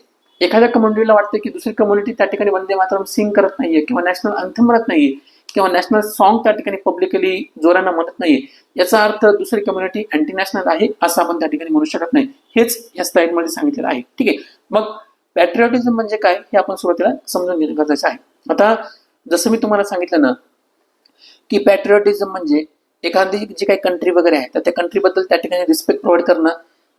एखाद्या कम्युनिटीला वाटतं की दुसरी कम्युनिटी त्या ठिकाणी वंदे मातरम सिंग करत नाहीये किंवा नॅशनल अँथम म्हणत नाहीये किंवा नॅशनल सॉन्ग त्या ठिकाणी पब्लिकली जोरानं म्हणत नाहीये, याचा अर्थ दुसरी कम्युनिटी अँटी नॅशनल आहे असं आपण त्या ठिकाणी म्हणू शकत नाही. हेच या स्लाइडमध्ये सांगितलेलं आहे. ठीक आहे, मग पॅट्रिऑटिझम म्हणजे काय हे आपण सुरुवातीला समजून घेणं गरजेचं आहे. आता जसं मी तुम्हाला सांगितलं ना की पॅट्रिऑटिझम म्हणजे एखादी जी काही कंट्री वगैरे आहे तर त्या कंट्रीबद्दल त्या ठिकाणी रिस्पेक्ट प्रोव्हाइड करणं,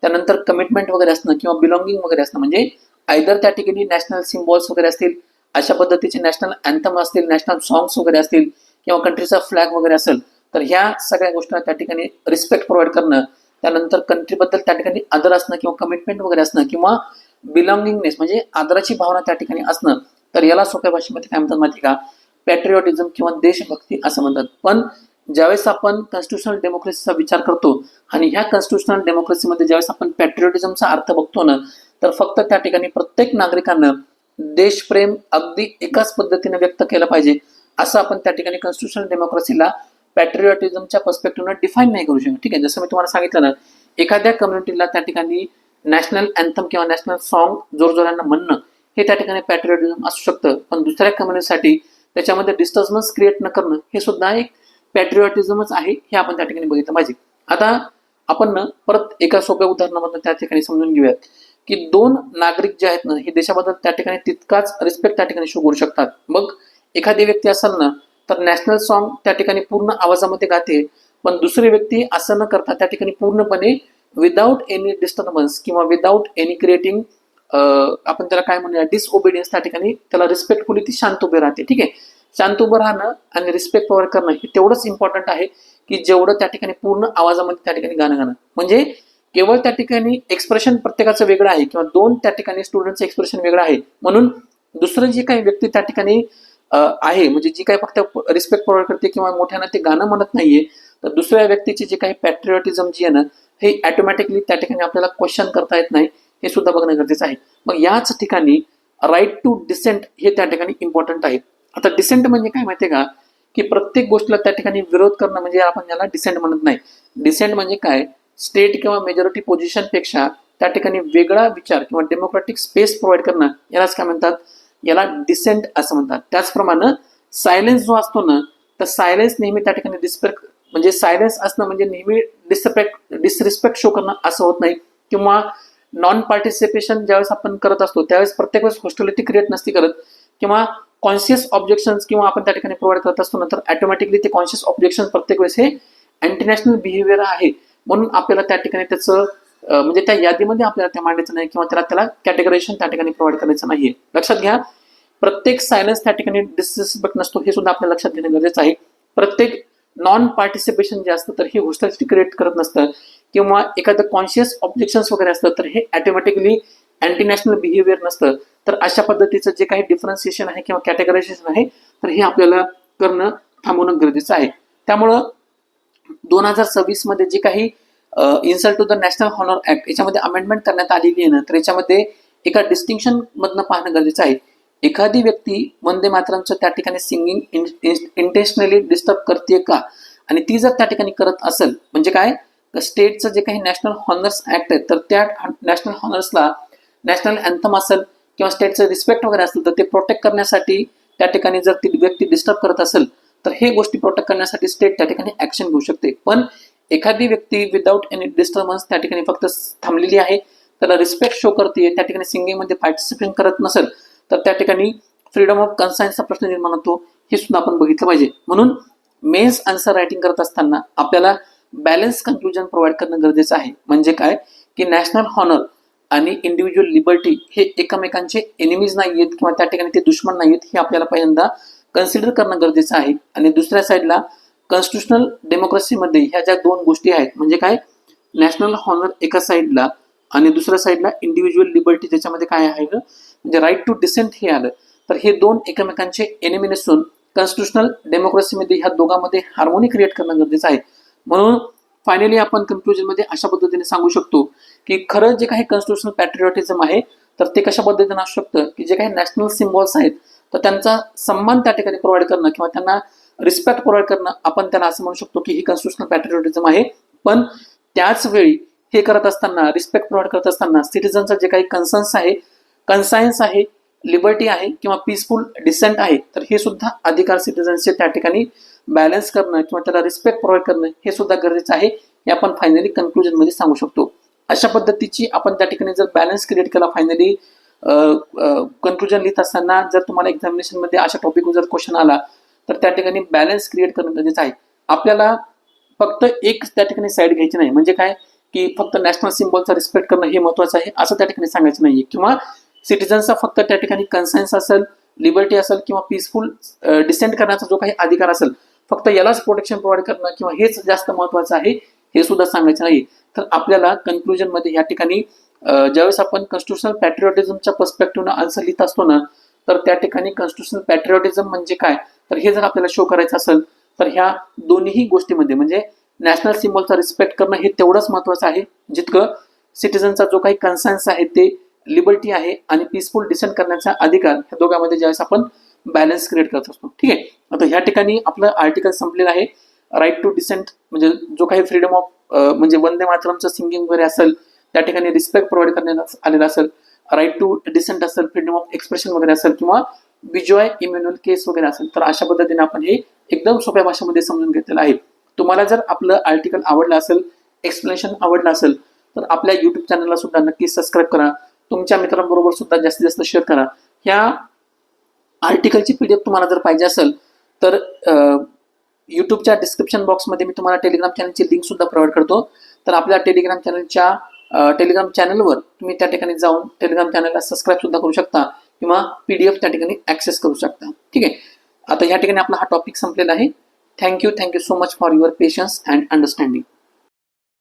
त्यानंतर कमिटमेंट वगैरे असणं किंवा बिलॉंगिंग वगैरे असणं, म्हणजे आयदर त्या ठिकाणी नॅशनल सिम्बॉल्स वगैरे असतील, अशा पद्धतीचे नॅशनल अँथम असतील, नॅशनल सॉंग्स वगैरे असतील किंवा कंट्रीचा फ्लॅग वगैरे असेल, तर ह्या सगळ्या गोष्टींना त्या ठिकाणी रिस्पेक्ट प्रोव्हाइड करणं, त्यानंतर कंट्रीबद्दल त्या ठिकाणी आदर असणं किंवा कमिटमेंट वगैरे असणं किंवा बिलॉंगिंगनेस म्हणजे आदराची भावना त्या ठिकाणी असणं, तर याला सोप्या भाषेमध्ये काय म्हणतात माहिती का, पॅट्रिऑटिझम किंवा देशभक्ती असं म्हणतात. पण ज्यावेळेस आपण कॉन्स्टिट्युशनल डेमोक्रेसीचा विचार करतो आणि ह्या कॉन्स्टिट्युशनल डेमोक्रेसीमध्ये ज्यावेळेस आपण पॅट्रिऑटिझमचा अर्थ बघतो ना, तर फक्त त्या ठिकाणी प्रत्येक नागरिकांना देशप्रेम अगदी एकाच पद्धतीने व्यक्त केलं पाहिजे असं आपण त्या ठिकाणी कॉन्स्टिट्युशनल डेमोक्रेसीला पॅट्रिऑटिझमच्या पर्स्पेक्टिव्हनं डिफाईन नाही करू शकत. ठीक आहे, जसं मी तुम्हाला सांगितलं ना, एखाद्या कम्युनिटीला त्या ठिकाणी नॅशनल अँथम किंवा नॅशनल सॉन्ग जोरजोरानं म्हणणं हे त्या ठिकाणी पॅट्रिऑटिझम असू शकतं, पण दुसऱ्या कम्युनिटीसाठी त्याच्यामध्ये डिस्टर्बन्स क्रिएट न करणं हे सुद्धा एक पॅट्रिऑटिझमच आहे, हे आपण त्या ठिकाणी बघितलं पाहिजे. आता आपण ना परत एका सोप्या उदाहरणामधून त्या ठिकाणी समजून घेऊयात की दोन नागरिक जे आहेत ना हे देशाबद्दल त्या ठिकाणी तितकाच रिस्पेक्ट त्या ठिकाणी शो करू शकतात. मग एखादी व्यक्ती असेल ना तर नॅशनल सॉन्ग त्या ठिकाणी पूर्ण आवाजामध्ये गाते, पण दुसरी व्यक्ती असं न करता त्या ठिकाणी पूर्णपणे विदाऊट एनी डिस्टर्बन्स किंवा विदाऊट एनी क्रिएटिंग आपण त्याला काय म्हणूया डिसओबिडियन्स त्या ठिकाणी त्याला रिस्पेक्टफुली ती शांत उभे राहते. ठीक आहे, शांत उभं राहणं आणि रिस्पेक्ट प्रोव्हाइड करणं हे तेवढंच इम्पॉर्टंट आहे की जेवढं त्या ठिकाणी पूर्ण आवाजामध्ये त्या ठिकाणी गाणं. म्हणजे केवळ त्या ठिकाणी एक्सप्रेशन प्रत्येकाचं वेगळं आहे किंवा दोन त्या ठिकाणी स्टुडंटचं एक्सप्रेशन वेगळं आहे, म्हणून दुसरं जी काही व्यक्ती त्या ठिकाणी आहे म्हणजे जी काही फक्त रिस्पेक्ट प्रोव्हाइड करते किंवा मोठ्यानं ते गाणं म्हणत नाहीये, तर दुसऱ्या व्यक्तीची जे काही पॅट्रिऑटिझम जी आहे ना हे ऑटोमॅटिकली त्या ठिकाणी आपल्याला क्वेश्चन करता येत नाही, हे सुद्धा बघणं गरजेचं आहे. मग याच ठिकाणी राईट टू डिसेंट हे त्या ठिकाणी इम्पॉर्टंट आहे. आता डिसेंट म्हणजे काय माहितीये का, की प्रत्येक गोष्टीला त्या ठिकाणी विरोध करणं म्हणजे आपण याला डिसेंट म्हणत नाही. डिसेंट म्हणजे काय, स्टेट किंवा मेजॉरिटी पोझिशन पेक्षा त्या ठिकाणी वेगळा विचार किंवा डेमोक्रॅटिक स्पेस प्रोव्हाइड करणं यालाच काय म्हणतात, याला डिसेंट असं म्हणतात. त्याचप्रमाणे सायलेन्स जो असतो ना, तर सायलेन्स नेहमी त्या ठिकाणी म्हणजे सायलेन्स असणं म्हणजे नेहमी डिसरिस्पेक्ट शो करणं असं होत नाही, किंवा नॉन पार्टिसिपेशन ज्यावेळेस आपण करत असतो त्यावेळेस प्रत्येक वेळेस हॉस्टिलिटी क्रिएट नसती करत, किंवा कॉन्शियस ऑब्जेक्शन किंवा आपण त्या ठिकाणी प्रोव्हाइड करत असतो ना, तर ऑटोमॅटिकली ते कॉन्शियस ऑब्जेक्शन प्रत्येक वेळेस हे अँटीनॅशनल बिहेवियर आहे, म्हणून आपल्याला त्या ठिकाणी त्याचं म्हणजे त्या यादीमध्ये आपल्याला ते मांडायचं नाही, किंवा त्याला कॅटेगरायझेशन त्या ठिकाणी प्रोव्हाइड करायचं नाहीये. लक्षात घ्या, प्रत्येक सायलेन्स त्या ठिकाणी डिसरिस्पेक्ट नसतो, हे सुद्धा आपल्याला लक्षात घेणं गरजेचं आहे. प्रत्येक नॉन पार्टिसिपेशन जे असतं तर हे हॉस्टिलिटी क्रिएट करत नसतं, किंवा एखादं कॉन्शियस ऑब्जेक्शन्स वगैरे असतं तर हे ऑटोमॅटिकली अँटी नॅशनल बिहेवियर नसतं. तर अशा पद्धतीचं जे काही डिफरन्सिएशन आहे किंवा कॅटेगरायझेशन आहे तर हे आपल्याला करणं थांबवणं गरजेचं आहे. त्यामुळं 2026 मध्ये जे काही insult to the national honour act याच्यामध्ये अमेंडमेंट करण्यात आलेली आहे ना, तर याच्यामध्ये एका डिस्टिंक्शन मधनं पाहणं गरजेचं आहे. एखादी व्यक्ती वंदे मातरमचं त्या ठिकाणी सिंगिंग इंटेन्शनली डिस्टर्ब करते का, आणि ती जर त्या ठिकाणी करत असेल म्हणजे काय, स्टेटचं जे काही नॅशनल हॉनर्स ऍक्ट आहे तर त्या नॅशनल हॉनर्सला नॅशनल अँथम असेल किंवा स्टेटचं रिस्पेक्ट वगैरे असेल तर ते प्रोटेक्ट करण्यासाठी त्या ठिकाणी जर ती व्यक्ती डिस्टर्ब करत असेल तर हे गोष्टी प्रोटेक्ट करण्यासाठी स्टेट त्या ठिकाणी ऍक्शन घेऊ शकते. पण एखादी व्यक्ती विदाऊट एनी डिस्टर्बन्स त्या ठिकाणी फक्त थांबलेली आहे, त्याला रिस्पेक्ट शो करते, त्या ठिकाणी सिंगिंग मध्ये पार्टिसिपेट करत नसेल तर त्या ठिकाणी फ्रीडम ऑफ कन्सायन्सचा प्रश्न निर्माण होतो, हे सुद्धा आपण बघितलं पाहिजे. म्हणून मेन्स आन्सर रायटिंग करत असताना आपल्याला बॅलन्स कन्क्लुजन प्रोव्हाइड करणं गरजेचं आहे. म्हणजे काय की नॅशनल हॉनर आणि इंडिव्हिज्युअल लिबर्टी हे एकमेकांचे एनिमीज नाही आहेत किंवा त्या ठिकाणी ते दुश्मन नाही आहेत, हे आपल्याला पहिल्यांदा कन्सिडर करणं गरजेचं आहे. आणि दुसऱ्या साईडला कॉन्स्टिट्युशनल डेमोक्रेसीमध्ये ह्या ज्या दोन गोष्टी आहेत म्हणजे काय, नॅशनल हॉनर एका साईडला आणि दुसऱ्या साईडला इंडिव्हिज्युअल लिबर्टी, त्याच्यामध्ये काय आहे म्हणजे राईट टू डिसेंट हे आलं, तर हे दोन एकमेकांचे एनिमी नसून कॉन्स्टिट्युशनल डेमोक्रेसीमध्ये ह्या दोघांमध्ये हार्मोनी क्रिएट करणं गरजेचं आहे. म्हणून फायनली आपण कन्क्लुजन मध्ये अशा पद्धतीने सांगू शकतो की खरं जे काही कॉन्स्टिट्युशनल पॅट्रिऑटिझम आहे तर ते कशा पद्धतीने असू शकतं की जे काही नॅशनल सिम्बॉल्स आहेत तर त्यांचा सन्मान त्या ठिकाणी प्रोव्हाइड करणं किंवा त्यांना रिस्पेक्ट प्रोव्हाइड करणं, आपण त्याला असं म्हणू शकतो की ही कॉन्स्टिट्युशनल पॅट्रिऑटिझम आहे. पण त्याच वेळी हे करत असताना, रिस्पेक्ट प्रोव्हाइड करत असताना सिटिझनचा जे काही कन्सायन्स आहे, लिबर्टी आहे किंवा पीसफुल डिसेंट आहे, तर हे सुद्धा अधिकार सिटिझन्सचे त्या ठिकाणी बॅलन्स करणं किंवा त्याला रिस्पेक्ट प्रोव्हाइड करणं हे सुद्धा गरजेचं आहे, हे आपण फायनली कन्क्लुजन मध्ये सांगू शकतो. अशा पद्धतीची आपण त्या ठिकाणी जर बॅलन्स क्रिएट केला फायनली कन्क्लुजन लिहित असताना, जर तुम्हाला एक्झामिनेशन मध्ये अशा टॉपिकवर जर क्वेश्चन आला तर त्या ठिकाणी बॅलन्स क्रिएट करणं गरजेचं आहे. आपल्याला फक्त एक त्या ठिकाणी साईड घ्यायची नाही, म्हणजे काय की फक्त नॅशनल सिम्बॉलचा रिस्पेक्ट करणं हे महत्वाचं आहे असं त्या ठिकाणी सांगायचं नाहीये, किंवा सिटिझन्सचा फक्त त्या ठिकाणी कन्सायन्स असेल, लिबर्टी असेल किंवा पीसफुल डिसेंट करण्याचा जो काही अधिकार असेल फक्त यालाच प्रोटेक्शन प्रोव्हाइड करणं किंवा हेच जास्त महत्वाचं आहे हे सुद्धा सांगायचं नाही. तर आपल्याला कन्क्लुजन मध्ये या ठिकाणी ज्यावेळेस आपण कॉन्स्टिट्युशनल पॅट्रिऑटिझमच्या पर्स्पेक्टिव्हनं आन्सर लिहित असतो ना, तर त्या ठिकाणी कॉन्स्टिट्युशनल पॅट्रिऑटिझम म्हणजे काय, तर हे जर आपल्याला शो करायचं असेल तर ह्या दोन्ही गोष्टीमध्ये म्हणजे नॅशनल सिम्बॉलचा रिस्पेक्ट करणं हे तेवढंच महत्वाचं आहे जितकं सिटिझनचा जो काही कन्सायन्स आहे ते, लिबर्टी आहे आणि पीसफुल डिसेंट करण्याचा अधिकार, ह्या दोघांमध्ये ज्यावेळेस आपण बॅलन्स क्रिएट करत असतो. ठीक आहे, आता ह्या ठिकाणी आपलं आर्टिकल संपलेलं आहे. राईट टू डिसेंट म्हणजे जो काही फ्रीडम ऑफ म्हणजे वंदे मातरमचं सिंगिंग वगैरे असेल त्या ठिकाणी रिस्पेक्ट प्रोव्हाइड करण्यात आलेला असेल, राईट टू डिसेंट असेल, फ्रीडम ऑफ एक्सप्रेशन वगैरे असेल किंवा विजॉय इम्युनल केस वगैरे असेल, तर अशा पद्धतीने आपण हे एकदम सोप्या भाषेमध्ये समजून घेतलेलं आहे. तुम्हाला जर आपलं आर्टिकल आवडलं असेल, एक्सप्लेनेशन आवडलं असेल तर आपल्या युट्यूब चॅनलला सुद्धा नक्की सबस्क्राईब करा, तुमच्या मित्रांबरोबर सुद्धा जास्तीत जास्त शेअर करा. ह्या आर्टिकलची पीडीएफ तुम्हाला जर पाहिजे असेल तर युट्यूबच्या डिस्क्रिप्शन बॉक्समध्ये मी तुम्हाला टेलिग्राम चॅनलची लिंक सुद्धा प्रोव्हाइड करतो. तर आपल्या टेलिग्राम चॅनलवर तुम्ही त्या ठिकाणी जाऊन टेलिग्राम चॅनलला सबस्क्राईब सुद्धा करू शकता किंवा पीडीएफ त्या ठिकाणी ऍक्सेस करू शकता. ठीक आहे, आता या ठिकाणी आपला हा टॉपिक संपलेला आहे. Thank you so much for your patience and understanding.